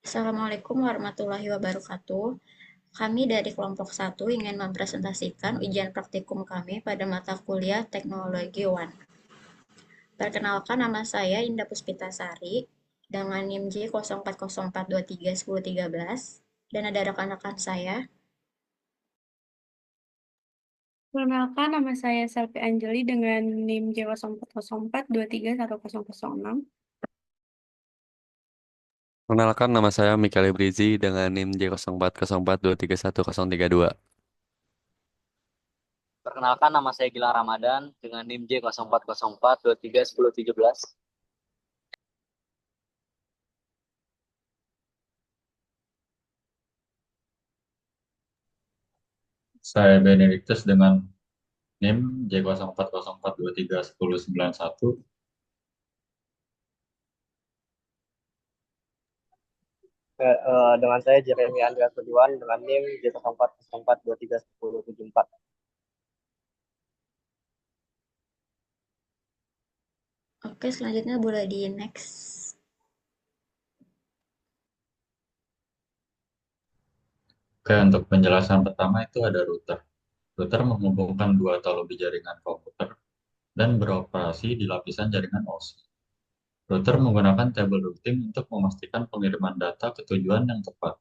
Assalamualaikum warahmatullahi wabarakatuh. Kami dari kelompok satu ingin mempresentasikan ujian praktikum kami pada mata kuliah Teknologi One. Perkenalkan, nama saya Indah Puspitasari dengan NIM J0404231013, dan ada rekan-rekan saya. Perkenalkan, nama saya Selvi Anjeli dengan NIM J0404231006. Perkenalkan, nama saya Mikael Brizi dengan NIM J0404231032. Perkenalkan, nama saya Gilang Ramadan dengan NIM J0404231013. Saya Benediktus dengan NIM J0404231091. Dengan saya Jeremy Andreas Budiwan dengan NIM J0404231074. Oke, selanjutnya boleh di next. Oke, untuk penjelasan pertama itu ada router. Router menghubungkan dua atau lebih jaringan komputer dan beroperasi di lapisan jaringan OSI. Router menggunakan table routing untuk memastikan pengiriman data ke tujuan yang tepat.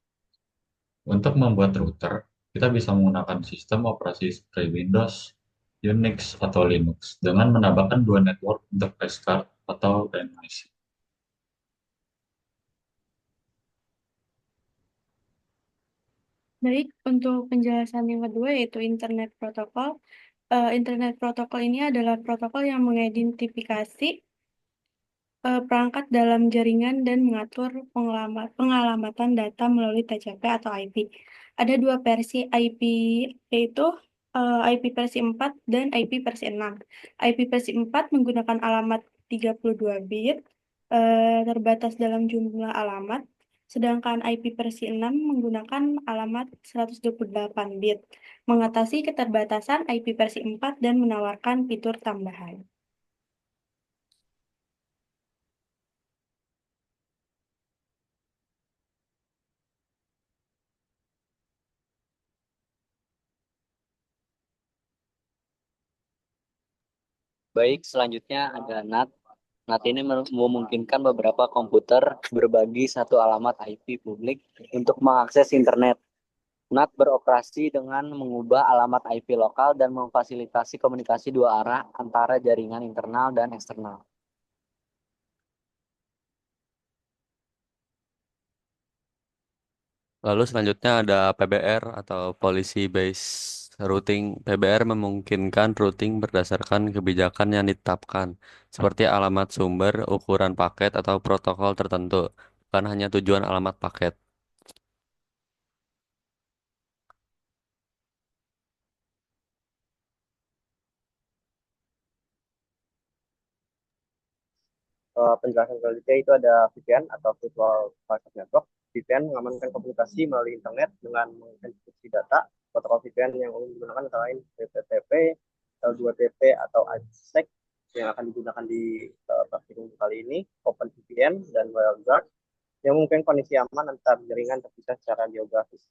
Untuk membuat router, kita bisa menggunakan sistem operasi seperti Windows, Unix, atau Linux dengan menambahkan dua network untuk base card atau DNIC. Baik, untuk penjelasan yang kedua yaitu Internet Protocol. Internet Protocol ini adalah protokol yang mengidentifikasi perangkat dalam jaringan dan mengatur pengalamatan data melalui TCP atau IP. Ada dua versi IP, yaitu IP versi 4 dan IP versi 6. IP versi 4 menggunakan alamat 32 bit, terbatas dalam jumlah alamat, sedangkan IP versi 6 menggunakan alamat 128 bit, mengatasi keterbatasan IP versi 4 dan menawarkan fitur tambahan. Baik, selanjutnya ada NAT. NAT ini memungkinkan beberapa komputer berbagi satu alamat IP publik untuk mengakses internet. NAT beroperasi dengan mengubah alamat IP lokal dan memfasilitasi komunikasi dua arah antara jaringan internal dan eksternal. Lalu selanjutnya ada PBR atau Policy Based Routing. PBR memungkinkan routing berdasarkan kebijakan yang ditetapkan, seperti alamat sumber, ukuran paket, atau protokol tertentu, bukan hanya tujuan alamat paket. Penjelasan selanjutnya itu ada VPN atau Virtual Private Network. VPN mengamankan komunikasi melalui internet dengan mengenkripsi data. Protokol VPN yang umum digunakan antara lain HTTP, L2TP, atau IPsec yang akan digunakan di praktikum kali ini, OpenVPN dan WireGuard yang memungkinkan kondisi aman antar jaringan terpisah secara geografis.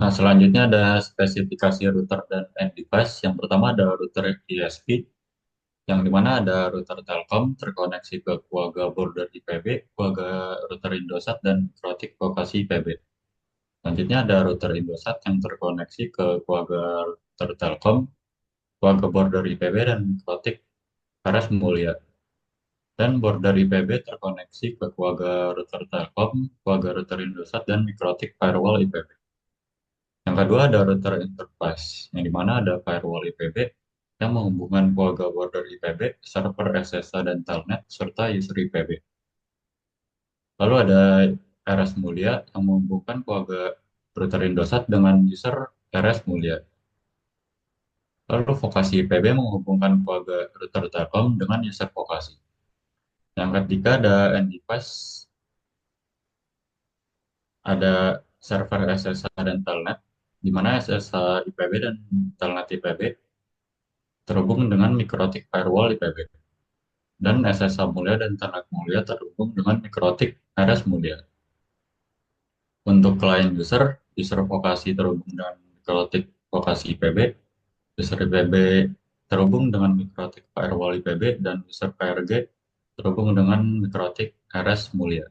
Nah, selanjutnya ada spesifikasi router dan end device. Yang pertama ada router ISP, yang dimana ada router Telkom terkoneksi ke Quagga border IPB, Quagga router Indosat, dan Krotik lokasi IPB. Selanjutnya ada router Indosat yang terkoneksi ke Quagga router Telkom, Quagga border IPB, dan Krotik Karas Mulia. Dan border IPB terkoneksi ke Quagga router Telkom, Quagga router Indosat, dan Mikrotik Firewall IPB. Yang kedua ada router enterprise, yang dimana ada firewall IPB yang menghubungkan Quagga border IPB, server SSH dan telnet, serta user IPB. Lalu ada RS Mulia yang menghubungkan Quagga router Indosat dengan user RS Mulia. Lalu vokasi IPB menghubungkan Quagga router Telkom dengan user vokasi. Yang ketiga ada end device, ada server SSH dan telnet, di mana SSH IPB dan telnet IPB terhubung dengan Mikrotik Firewall IPB. Dan SSH Mulia dan Internet Mulia terhubung dengan Mikrotik RS Mulia. Untuk client user, user vokasi terhubung dengan Mikrotik vokasi IPB, user IPB terhubung dengan Mikrotik Firewall IPB, dan user PRG terhubung dengan Mikrotik RS Mulia.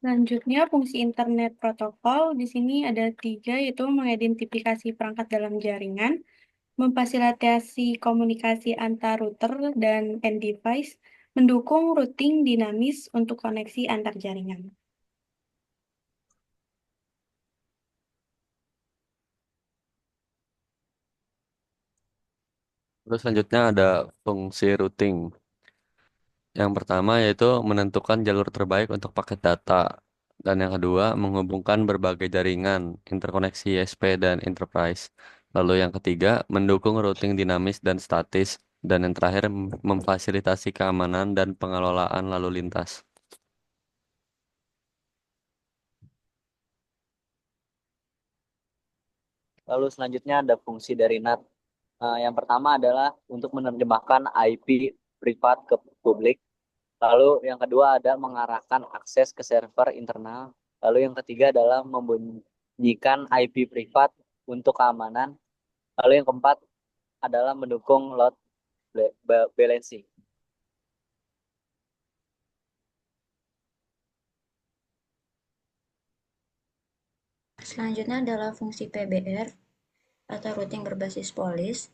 Selanjutnya, fungsi internet protokol di sini ada 3, yaitu mengidentifikasi perangkat dalam jaringan, memfasilitasi komunikasi antar router dan end device, mendukung routing dinamis untuk koneksi antar jaringan. Terus selanjutnya ada fungsi routing. Yang pertama yaitu menentukan jalur terbaik untuk paket data. Dan yang kedua, menghubungkan berbagai jaringan, interkoneksi ISP dan enterprise. Lalu yang ketiga, mendukung routing dinamis dan statis. Dan yang terakhir, memfasilitasi keamanan dan pengelolaan lalu lintas. Lalu selanjutnya ada fungsi dari NAT. Yang pertama adalah untuk menerjemahkan IP privat ke publik. Lalu yang kedua ada mengarahkan akses ke server internal. Lalu yang ketiga adalah membunyikan IP privat untuk keamanan. Lalu yang keempat adalah mendukung load balancing. Selanjutnya adalah fungsi PBR atau routing berbasis polis.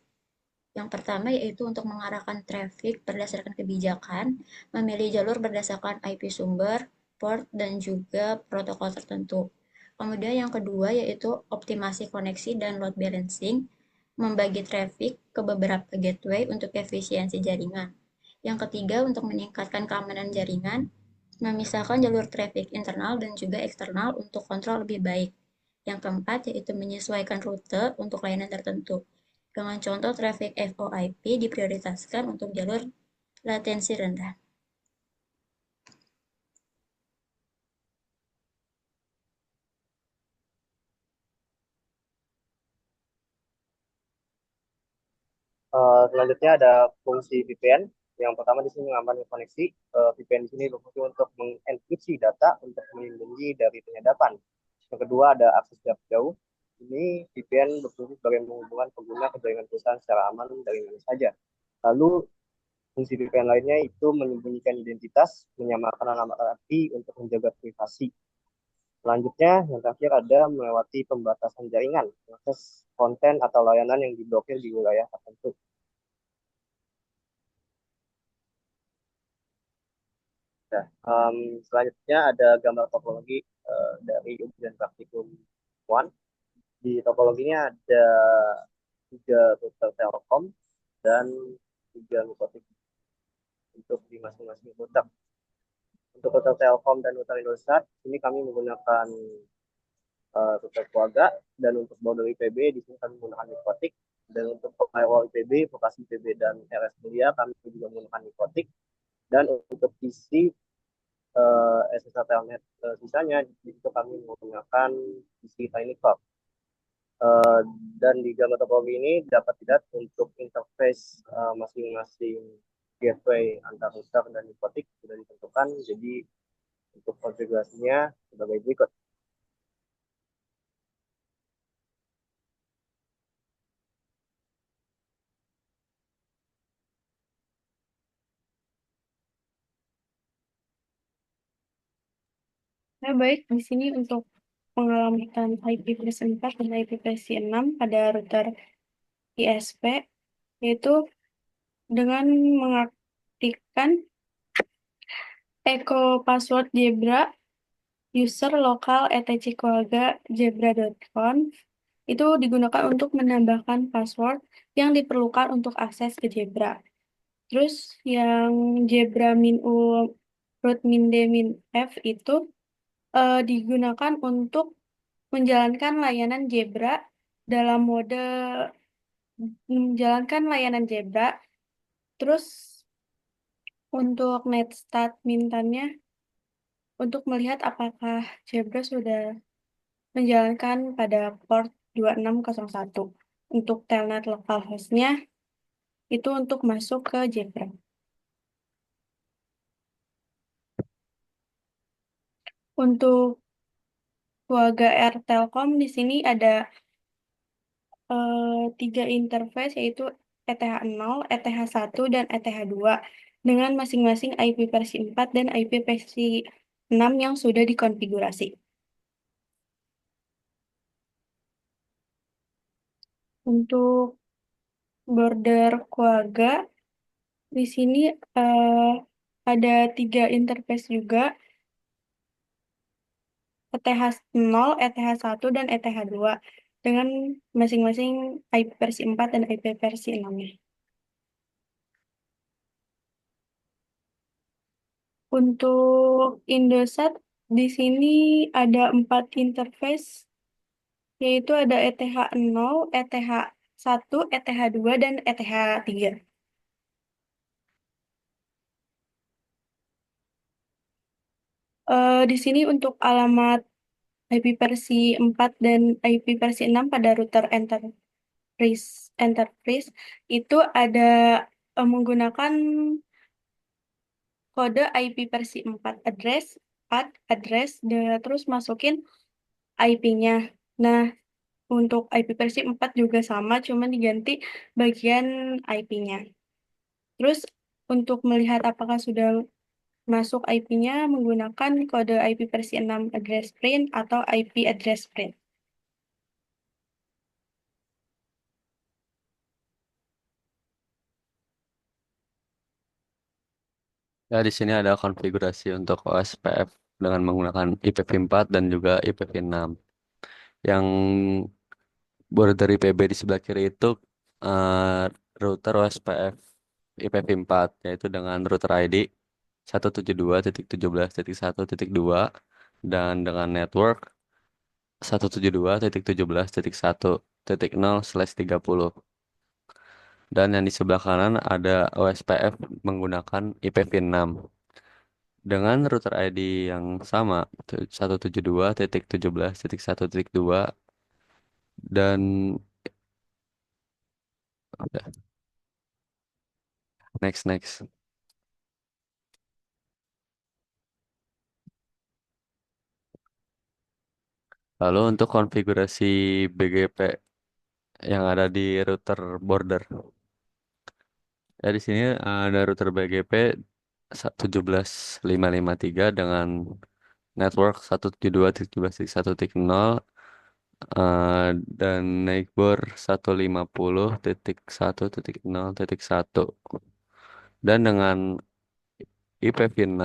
Yang pertama yaitu untuk mengarahkan traffic berdasarkan kebijakan, memilih jalur berdasarkan IP sumber, port, dan juga protokol tertentu. Kemudian yang kedua yaitu optimasi koneksi dan load balancing, membagi traffic ke beberapa gateway untuk efisiensi jaringan. Yang ketiga untuk meningkatkan keamanan jaringan, memisahkan jalur traffic internal dan juga eksternal untuk kontrol lebih baik. Yang keempat yaitu menyesuaikan rute untuk layanan tertentu. Dengan contoh traffic VoIP diprioritaskan untuk jalur latensi rendah. Selanjutnya ada fungsi VPN. Yang pertama di sini mengamankan koneksi. VPN di sini berfungsi untuk mengenkripsi data untuk melindungi dari penyadapan. Yang kedua ada akses jarak jauh. Ini VPN berfungsi sebagai menghubungkan pengguna ke jaringan perusahaan secara aman dari mana saja. Lalu fungsi VPN lainnya itu menyembunyikan identitas, menyamakan alamat IP untuk menjaga privasi. Selanjutnya, yang terakhir ada melewati pembatasan jaringan, akses konten atau layanan yang diblokir di wilayah tertentu. Nah, selanjutnya ada gambar topologi dari ujian praktikum 1. Di topologinya ada 3 router Telkom dan 3 Mikrotik untuk di masing-masing router. Untuk router Telkom dan router Indosat, ini kami menggunakan router keluarga, dan untuk border IPB di sini kami menggunakan Mikrotik, dan untuk firewall IPB, vokasi IPB dan RS Mulia kami juga menggunakan Mikrotik, dan untuk isi SSH Telnet sisanya di situ kami menggunakan isi TinyCorp. Dan di gambar topologi ini dapat dilihat untuk interface masing-masing gateway antar router dan Mikrotik sudah ditentukan. Jadi untuk konfigurasinya sebagai berikut. Nah, baik, di sini untuk pengamatan IPv4 dan IPv6 pada router ISP, yaitu dengan mengaktifkan echo password Zebra user lokal etc keluarga zebra.conf itu digunakan untuk menambahkan password yang diperlukan untuk akses ke Zebra. Terus yang Zebra min-u root min-d min-f itu digunakan untuk menjalankan layanan Zebra dalam mode menjalankan layanan Zebra. Terus untuk netstat mintannya untuk melihat apakah Jabra sudah menjalankan pada port 2601. Untuk telnet lokal hostnya itu untuk masuk ke Jabra. Untuk Quagga Air Telkom di sini ada 3 interface yaitu ETH0, ETH1, dan ETH2 dengan masing-masing IP versi 4 dan IP versi 6 yang sudah dikonfigurasi. Untuk border Quagga di sini ada 3 interface juga, ETH0, ETH1, dan ETH2 dengan masing-masing IP versi 4 dan IP versi 6-nya. Untuk Indosat di sini ada 4 interface, yaitu ada ETH0, ETH1, ETH2, dan ETH3. Di sini untuk alamat IP versi 4 dan IP versi 6 pada router enterprise itu ada menggunakan kode IP versi 4 address terus masukin IP-nya. Nah, untuk IP versi 4 juga sama, cuma diganti bagian IP-nya. Terus untuk melihat apakah sudah masuk IP-nya menggunakan kode IP versi 6 address print atau IP address print. Ya, di sini ada konfigurasi untuk OSPF dengan menggunakan IPv4 dan juga IPv6. Yang border IPB di sebelah kiri itu router OSPF IPv4, yaitu dengan router ID 172.17.1.2 dan dengan network 172.17.1.0/30. Dan yang di sebelah kanan ada OSPF menggunakan IPv6 dengan router ID yang sama 172.17.1.2 dan udah, next. Lalu untuk konfigurasi BGP yang ada di router border. Ya, di sini ada router BGP 17553 dengan network 172.17.1.0 dan neighbor 150.1.0.1 dan dengan IPv6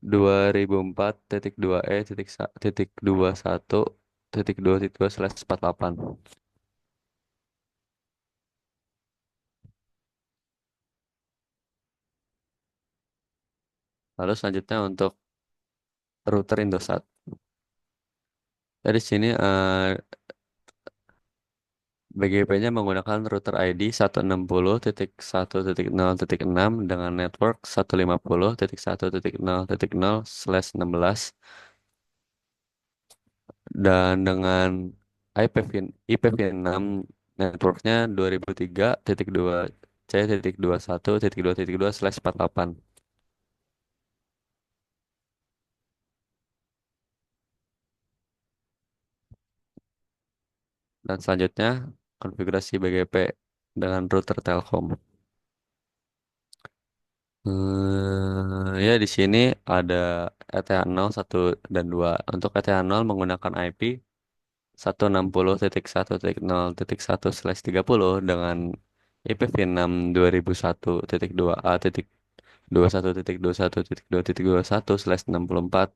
2004.2e.21.2.2/48. Lalu selanjutnya untuk router Indosat. Dari sini BGP-nya menggunakan router ID 160.1.0.6 dengan network 150.1.0.0/16 dan dengan IPv6 networknya 2003.2c.21.2.2/48. Dan selanjutnya konfigurasi BGP dengan router Telkom. Ya, di sini ada ETH0 1 dan 2. Untuk ETH0 menggunakan IP 160.1.0.1/30 dengan IPv6 2001.21.21.2.21/64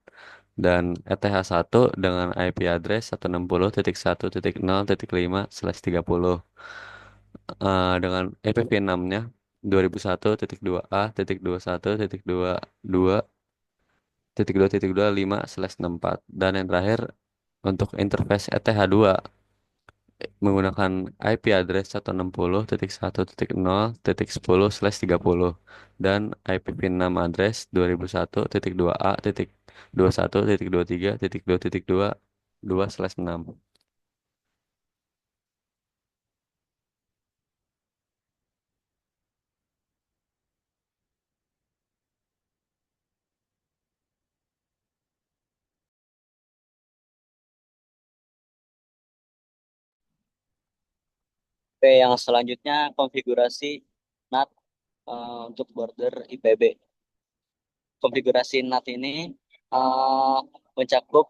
dan ETH1 dengan IP address 160.1.0.5/30 dengan IPv6-nya 2001.A.21.22.2.5/64 dan yang terakhir untuk interface ETH2 menggunakan IP address 160.1.0.10/30 dan IP PIN 6 address 2001.2a.21.23.22/6. Oke, yang selanjutnya konfigurasi NAT untuk border IPB. Konfigurasi NAT ini eh, mencakup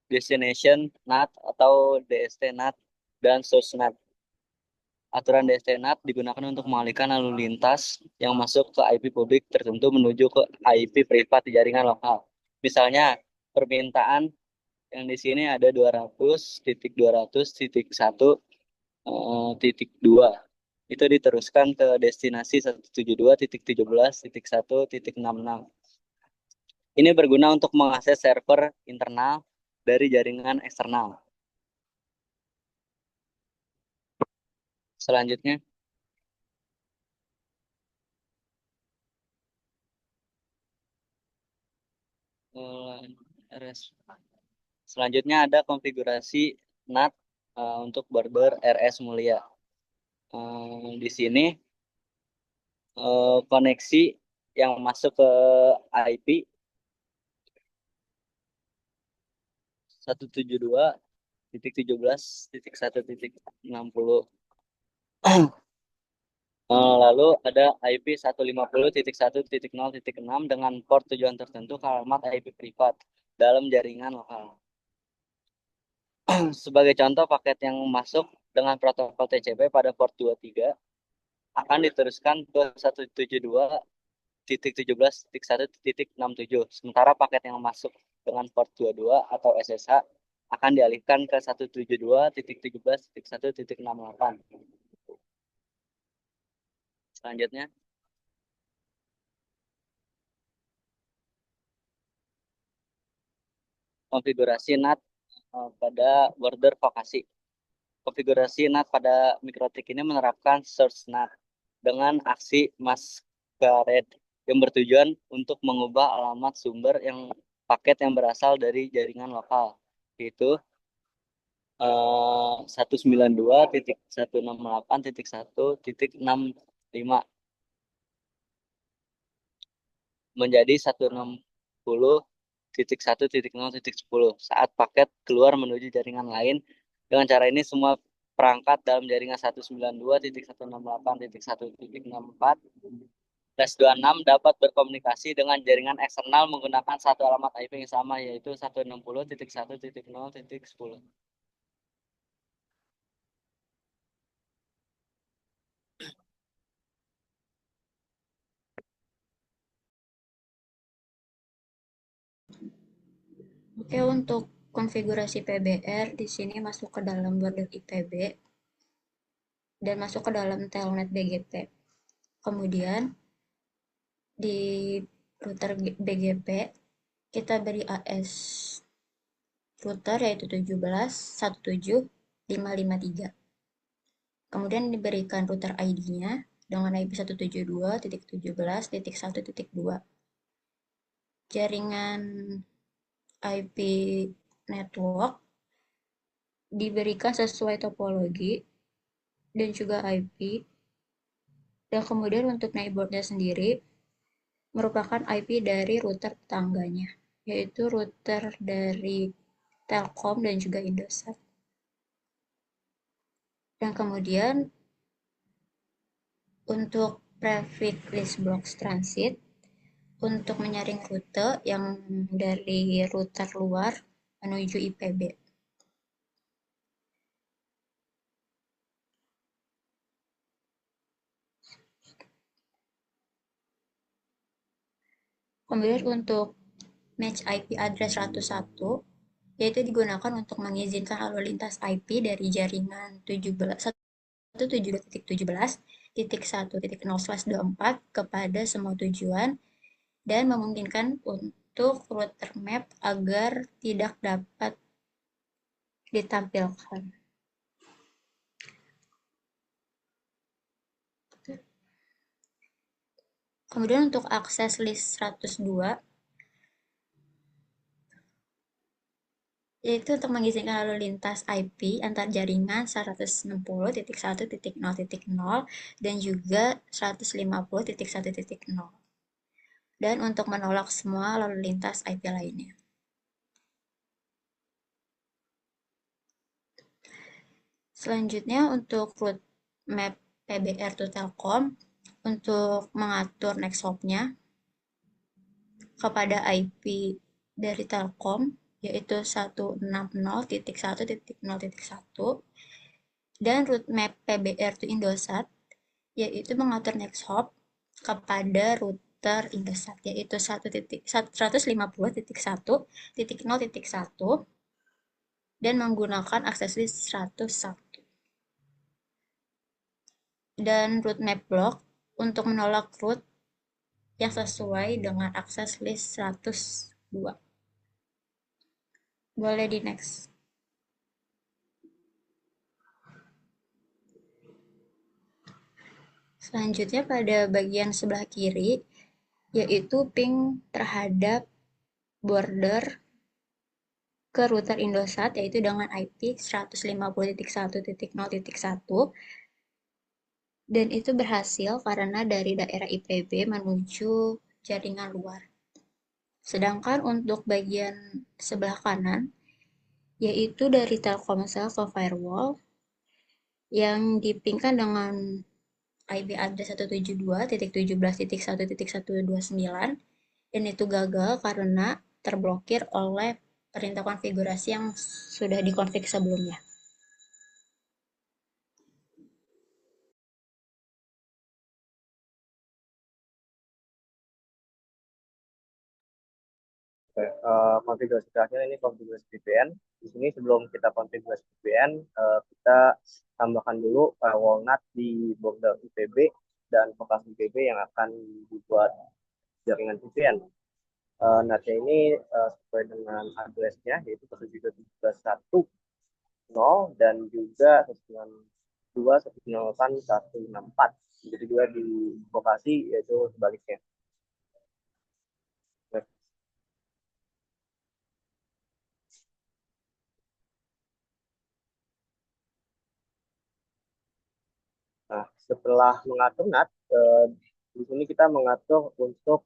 destination NAT atau DST NAT dan source NAT. Aturan DST NAT digunakan untuk mengalihkan lalu lintas yang masuk ke IP publik tertentu menuju ke IP privat di jaringan lokal. Misalnya, permintaan yang di sini ada 200.200.1.2 itu diteruskan ke destinasi 172.17.1.66. Ini berguna untuk mengakses server internal dari jaringan eksternal. Selanjutnya, RS. Selanjutnya ada konfigurasi NAT untuk border RS Mulia. Di sini koneksi yang masuk ke IP 172.17.1.60. Lalu ada IP 150.1.0.6 dengan port tujuan tertentu ke alamat IP privat dalam jaringan lokal. Sebagai contoh, paket yang masuk dengan protokol TCP pada port 23 akan diteruskan ke 172.17.1.67. Sementara paket yang masuk dengan port 22 atau SSH akan dialihkan ke 172.17.1.68. Selanjutnya, konfigurasi NAT pada border vokasi. Konfigurasi NAT pada mikrotik ini menerapkan source NAT dengan aksi masquerade yang bertujuan untuk mengubah alamat sumber yang paket yang berasal dari jaringan lokal, yaitu 192.168.1.65 menjadi 160.1.0.10 saat paket keluar menuju jaringan lain. Dengan cara ini semua perangkat dalam jaringan 192.168.1.64/26 dapat berkomunikasi dengan jaringan eksternal menggunakan satu alamat IP yang sama, yaitu 160.1.0.10. Oke, untuk konfigurasi PBR di sini masuk ke dalam border IPB dan masuk ke dalam telnet BGP. Kemudian di router BGP kita beri AS router yaitu 17.17553. Kemudian diberikan router ID-nya dengan IP 172.17.1.2. Jaringan IP network diberikan sesuai topologi dan juga IP. Dan kemudian untuk neighbornya sendiri merupakan IP dari router tetangganya, yaitu router dari Telkom dan juga Indosat. Dan kemudian untuk prefix list box transit untuk menyaring rute yang dari router luar menuju IPB. Kemudian untuk match IP address 101 yaitu digunakan untuk mengizinkan lalu lintas IP dari jaringan 172.17.1.0/24 kepada semua tujuan dan memungkinkan untuk router map agar tidak dapat ditampilkan. Kemudian untuk akses list 102, yaitu untuk mengizinkan lalu lintas IP antar jaringan 160.1.0.0 dan juga 150.1.0. Dan untuk menolak semua lalu lintas IP lainnya. Selanjutnya untuk route map PBR to Telkom untuk mengatur next hop-nya kepada IP dari Telkom yaitu 160.1.0.1 dan route map PBR to Indosat yaitu mengatur next hop kepada router Indosat yaitu 150.1.0.1 dan menggunakan akses list 101. Dan route map block untuk menolak route yang sesuai dengan akses list 102. Boleh di next. Selanjutnya pada bagian sebelah kiri, yaitu ping terhadap border ke router Indosat, yaitu dengan IP 150.1.0.1, dan itu berhasil karena dari daerah IPB menuju jaringan luar. Sedangkan untuk bagian sebelah kanan, yaitu dari Telkomsel ke firewall, yang dipingkan dengan IP address 172.17.1.129 dan itu gagal karena terblokir oleh perintah konfigurasi yang sudah dikonfig sebelumnya. Konfigurasi terakhir ini konfigurasi VPN. Di sini sebelum kita konfigurasi VPN, kita tambahkan dulu firewall NAT di border IPB dan lokasi IPB yang akan dibuat jaringan VPN. NAT-nya ini sesuai dengan address-nya yaitu 172.1.1.0 dan juga 192.168.164. Jadi juga di lokasi yaitu sebaliknya. Nah, setelah mengatur NAT, di sini kita mengatur untuk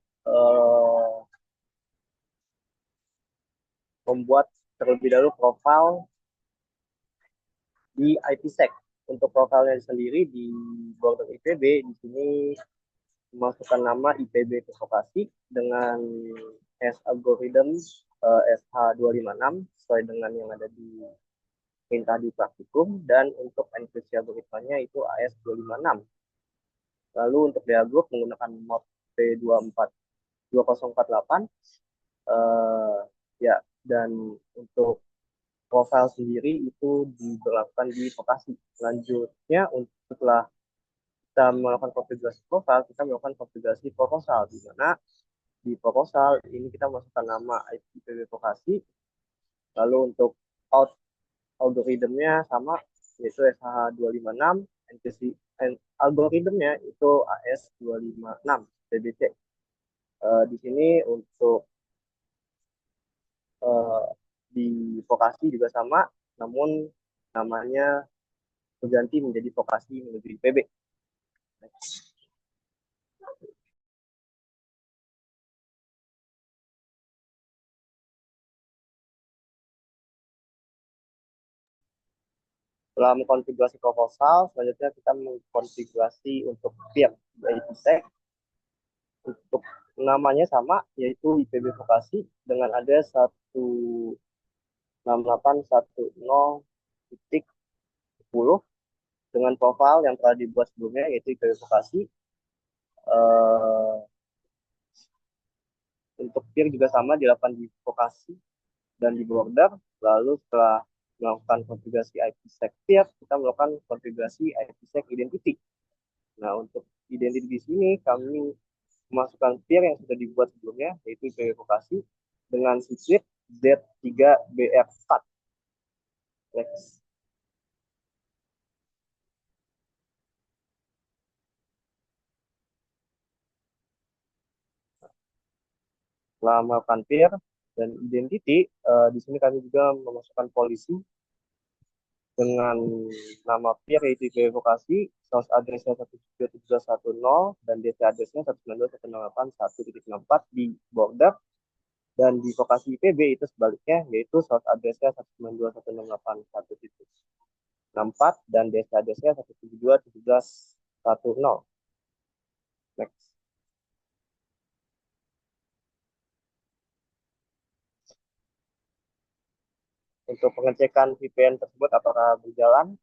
membuat terlebih dahulu profil di IPsec. Untuk profilnya sendiri di border IPB, di sini memasukkan nama IPB provokasi dengan S algorithm SH256 sesuai dengan yang ada di perintah di praktikum, dan untuk enkripsi algoritmanya itu AS256. Lalu untuk DA group menggunakan mod P2048 ya, dan untuk profil sendiri itu diberlakukan di lokasi. Selanjutnya setelah kita melakukan konfigurasi profil, kita melakukan konfigurasi proposal, di mana di proposal ini kita masukkan nama IPv lokasi, lalu untuk algoritmnya sama yaitu SH256, algoritmnya itu AS256 TBC. Di sini untuk di vokasi juga sama, namun namanya berganti menjadi vokasi menuju IPB. Setelah mengkonfigurasi proposal, selanjutnya kita mengkonfigurasi untuk peer IPsec. Untuk namanya sama, yaitu IPB vokasi dengan ada 168.10.10 dengan profil yang telah dibuat sebelumnya, yaitu IPB vokasi. Untuk peer juga sama, dilakukan di vokasi dan di border. Lalu setelah melakukan konfigurasi IPsec peer, kita melakukan konfigurasi IPsec identity. Nah, untuk identity di sini kami memasukkan peer yang sudah dibuat sebelumnya, yaitu IPv vokasi dengan secret Z3BR4. Next. Setelah melakukan peer dan identity, di sini kami juga memasukkan polisi dengan nama peer yaitu vokasi, source address-nya 172.1.10 dan DC address-nya 192.168.1.64 di border, dan di vokasi IPB itu sebaliknya yaitu source address-nya 192.168.1.64 dan DC address-nya 172.17.10. Next. Untuk pengecekan VPN tersebut apakah berjalan,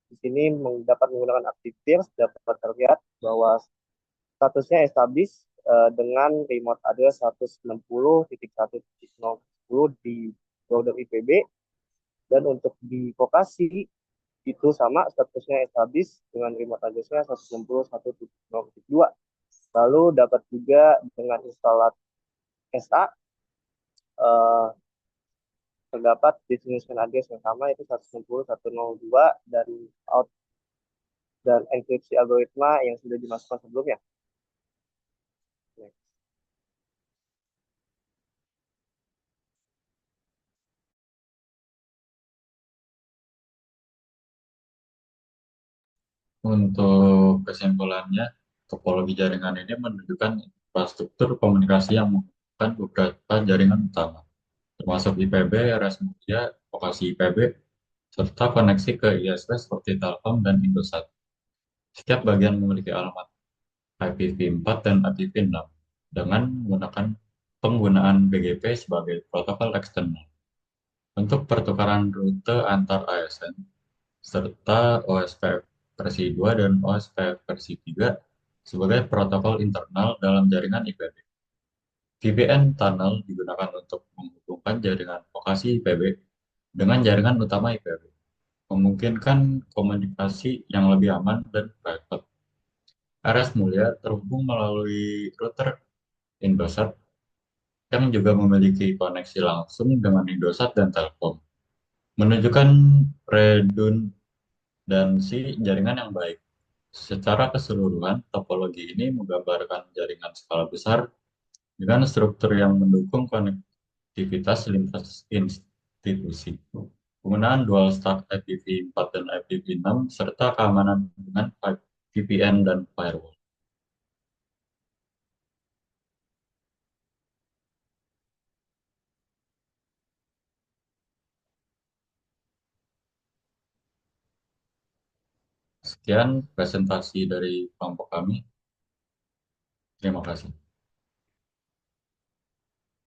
di sini dapat menggunakan ActivePeers, dapat terlihat bahwa statusnya established dengan remote address 160.1.0.10 di border IPB, dan untuk di vokasi itu sama, statusnya established dengan remote addressnya 161.0.2. Lalu dapat juga dengan installer SA terdapat destination address yang sama yaitu 160.1.0.2 dan out dan enkripsi algoritma yang sudah dimasukkan sebelumnya. Untuk kesimpulannya, topologi jaringan ini menunjukkan infrastruktur komunikasi yang menggunakan beberapa jaringan utama, termasuk IPB, RS Mulia, vokasi IPB, serta koneksi ke ISP seperti Telkom dan Indosat. Setiap bagian memiliki alamat IPv4 dan IPv6 dengan menggunakan penggunaan BGP sebagai protokol eksternal. Untuk pertukaran rute antar ASN, serta OSP versi 2 dan OSP versi 3 sebagai protokol internal dalam jaringan IPB. VPN tunnel digunakan untuk menghubungkan jaringan vokasi IPB dengan jaringan utama IPB, memungkinkan komunikasi yang lebih aman dan private. RS Mulia terhubung melalui router Indosat yang juga memiliki koneksi langsung dengan Indosat dan Telkom, menunjukkan redundansi jaringan yang baik. Secara keseluruhan, topologi ini menggambarkan jaringan skala besar dengan struktur yang mendukung konektivitas lintas institusi. Penggunaan dual stack IPv4 dan IPv6 serta keamanan dengan VPN dan firewall. Sekian presentasi dari kelompok kami. Terima kasih.